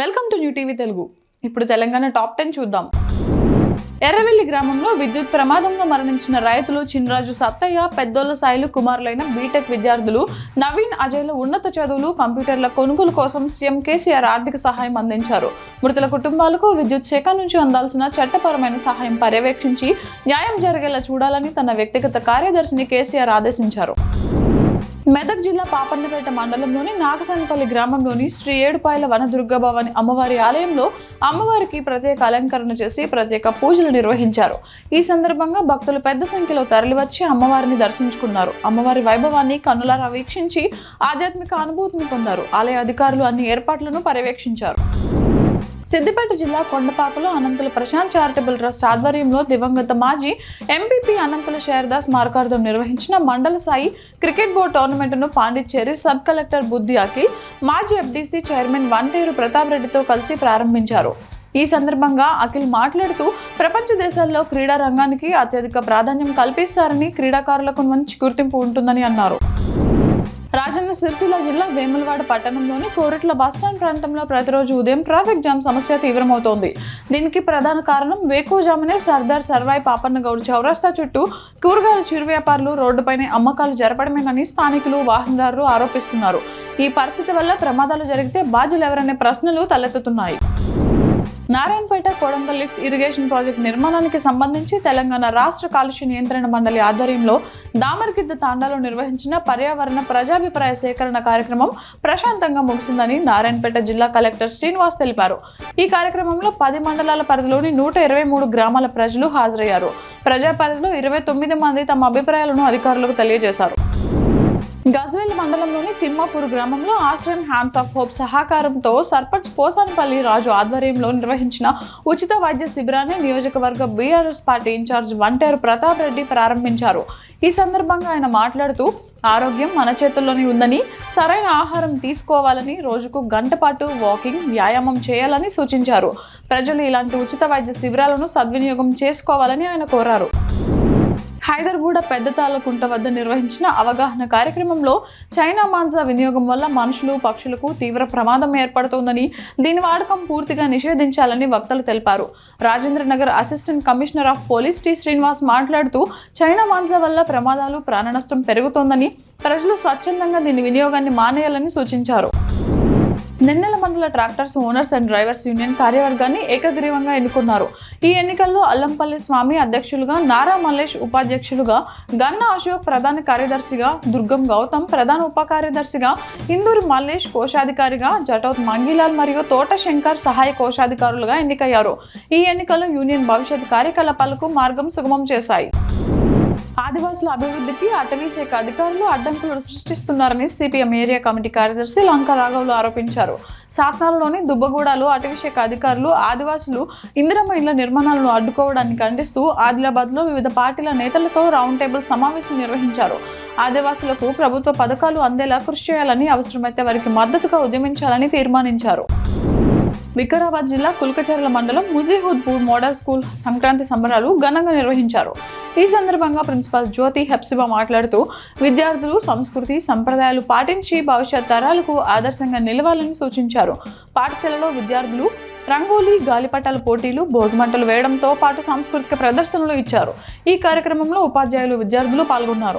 Welcome to new TV Telugu. ఇప్పుడు Telangana top 10 చూద్దాం. ఎర్రవెల్లి గ్రామంలో విద్యుత్ ప్రమాదంలో మరణించిన రైతులు చినరాజు సత్తయ్య, పెద్దోళ్ల సాయిలు కుమారులైన బీటెక్ విద్యార్థులు నవీన్, అజయ్ల ఉన్నత చదువులు, కంప్యూటర్ల కొనుగోలు కోసం సీఎం కేసీఆర్ ఆర్థిక సహాయం అందించారు. మృతుల కుటుంబాలకు విద్యుత్ శాఖ నుంచి అందాల్సిన చట్టపరమైన సహాయం పర్యవేక్షించి న్యాయం జరిగేలా చూడాలని తన వ్యక్తిగత కార్యదర్శిని కేసీఆర్ ఆదేశించారు. మెదక్ జిల్లా పాపన్నపేట మండలంలోని నాగసానిపల్లి గ్రామంలోని శ్రీ ఏడుపాయల వనదుర్గభవాని అమ్మవారి ఆలయంలో అమ్మవారికి ప్రత్యేక అలంకరణ చేసి ప్రత్యేక పూజలు నిర్వహించారు. ఈ సందర్భంగా భక్తులు పెద్ద సంఖ్యలో తరలివచ్చి అమ్మవారిని దర్శించుకున్నారు. అమ్మవారి వైభవాన్ని కన్నులారా వీక్షించి ఆధ్యాత్మిక అనుభూతిని పొందారు. ఆలయ అధికారులు అన్ని ఏర్పాట్లను పర్యవేక్షించారు. సిద్దిపేట జిల్లా కొండపాకలో అనంతుల ప్రశాంత్ చారిటబుల్ ట్రస్ట్ ఆధ్వర్యంలో దివంగత మాజీ ఎంపీపీ అనంతుల షేర్దాస్ మార్కార్థం నిర్వహించిన మండల స్థాయి క్రికెట్ బోర్డు టోర్నమెంట్ను పాండిచ్చేరి సబ్ కలెక్టర్ బుద్ధి అఖిల్, మాజీ ఎఫ్డీసీ చైర్మన్ వంటేరు ప్రతాప్ రెడ్డితో కలిసి ప్రారంభించారు. ఈ సందర్భంగా అఖిల్ మాట్లాడుతూ ప్రపంచ దేశాల్లో క్రీడా రంగానికి అత్యధిక ప్రాధాన్యం కల్పిస్తారని, క్రీడాకారులకు మంచి గుర్తింపు ఉంటుందని అన్నారు. రాజన్న సిరిసిల్ల జిల్లా వేములవాడ పట్టణంలోని కోరుట్ల బస్టాండ్ ప్రాంతంలో ప్రతిరోజు ఉదయం ట్రాఫిక్ జామ్ సమస్య తీవ్రమవుతోంది. దీనికి ప్రధాన కారణం వేకువజామునే సర్దార్ సర్వాయి పాపన్న గౌడ్ చౌరస్తా చుట్టూ కూరగాయల చిరు వ్యాపారులు రోడ్డుపైనే అమ్మకాలు జరపడమేనని స్థానికులు, వాహనదారులు ఆరోపిస్తున్నారు. ఈ పరిస్థితి వల్ల ప్రమాదాలు జరిగితే బాధ్యులు ఎవరనే ప్రశ్నలు తలెత్తుతున్నాయి. Narayanpet Kodangal lift irrigation project నిర్మాణానికి సంబంధించి తెలంగాణ రాష్ట్ర కాలుష్య నియంత్రణ మండలి ఆధ్వర్యంలో దామర్గిద్ద తాండాలో నిర్వహించిన పర్యావరణ ప్రజాభిప్రాయ సేకరణ కార్యక్రమం ప్రశాంతంగా ముగిసిందని నారాయణపేట జిల్లా కలెక్టర్ శ్రీనివాస్ తెలిపారు. ఈ కార్యక్రమంలో 10 మండలాల పరిధిలోని 123 గ్రామాల ప్రజలు హాజరయ్యారు. ప్రజా పరిధిలో 29 మంది తమ అభిప్రాయాలను అధికారులకు తెలియజేశారు. గజ్వేల్ మండలంలోని తిమ్మాపూర్ గ్రామంలో ఆశ్రయం హ్యాండ్స్ ఆఫ్ హోప్ సహకారంతో సర్పంచ్ పోసానిపల్లి రాజు ఆధ్వర్యంలో నిర్వహించిన ఉచిత వైద్య శిబిరాన్ని నియోజకవర్గ బీఆర్ఎస్ పార్టీ ఇన్ఛార్జ్ వంటేరు ప్రతాప్ రెడ్డి ప్రారంభించారు. ఈ సందర్భంగా ఆయన మాట్లాడుతూ ఆరోగ్యం మన చేతుల్లోనే ఉందని, సరైన ఆహారం తీసుకోవాలని, రోజుకు గంట పాటు వాకింగ్, వ్యాయామం చేయాలని సూచించారు. ప్రజలు ఇలాంటి ఉచిత వైద్య శిబిరాలను సద్వినియోగం చేసుకోవాలని ఆయన కోరారు. హైదర్గూడ పెద్ద తాళ్ళకుంట వద్ద నిర్వహించిన అవగాహన కార్యక్రమంలో చైనా మాంస వినియోగం వల్ల మనుషులు, పక్షులకు తీవ్ర ప్రమాదం ఏర్పడుతోందని, దీని వాడకం పూర్తిగా నిషేధించాలని వక్తలు తెలిపారు. Rajendranagar assistant commissioner of police T Srinivas మాట్లాడుతూ చైనా మాంస వల్ల ప్రమాదాలు, ప్రాణ నష్టం పెరుగుతోందని, ప్రజలు స్వచ్ఛందంగా దీని వినియోగాన్ని మానేయాలని సూచించారు. నెన్నెల మండల tractors owners and drivers union కార్యవర్గాన్ని ఏకగ్రీవంగా ఎన్నుకున్నారు. ఈ ఎన్నికల్లో అల్లంపల్లి స్వామి అధ్యక్షులుగా, నారా మల్లేష్ ఉపాధ్యక్షులుగా, గన్నా అశోక్ ప్రధాన కార్యదర్శిగా, దుర్గం గౌతమ్ ప్రధాన ఉప కార్యదర్శిగా, ఇందూరు మల్లేష్ కోశాధికారిగా, జటౌత్ మంగిలాల్ మరియు తోట శంకర్ సహాయ కోశాధికారులుగా ఎన్నికయ్యారు. ఈ ఎన్నికలు యూనియన్ భవిష్యత్ కార్యకలాపాలకు మార్గం సుగమం చేశాయి. ఆదివాసుల అభివృద్ధికి అటవీ శాఖ అధికారులు అడ్డంకులు సృష్టిస్తున్నారని సిపిఎం ఏరియా కమిటీ కార్యదర్శి లంకా రాఘవులు ఆరోపించారు. సాత్నాలలోని దుబ్బగూడలో అటవీ శాఖ అధికారులు ఆదివాసులు ఇందిరమ్మ ఇళ్ల నిర్మాణాలను అడ్డుకోవడాన్ని ఖండిస్తూ ఆదిలాబాద్లో వివిధ పార్టీల నేతలతో రౌండ్ టేబుల్ సమావేశం నిర్వహించారు. ఆదివాసులకు ప్రభుత్వ పథకాలు అందేలా కృషి చేయాలని, అవసరమైతే వారికి మద్దతుగా ఉద్యమించాలని తీర్మానించారు. వికారాబాద్ జిల్లా కుల్కచర్ల మండలం ముజీహుద్పూర్ మోడల్ స్కూల్ సంక్రాంతి సంబరాలు ఘనంగా నిర్వహించారు. ఈ సందర్భంగా ప్రిన్సిపాల్ జ్యోతి హెప్సిబా మాట్లాడుతూ విద్యార్థులు సంస్కృతి, సంప్రదాయాలు పాటించి భవిష్యత్ తరాలకు ఆదర్శంగా నిలవాలని సూచించారు. పాఠశాలలో విద్యార్థులు రంగోలీ, గాలిపటాల పోటీలు, భోగిమంటలు వేయడంతో పాటు సాంస్కృతిక ప్రదర్శనలు ఇచ్చారు. ఈ కార్యక్రమంలో ఉపాధ్యాయులు, విద్యార్థులు పాల్గొన్నారు.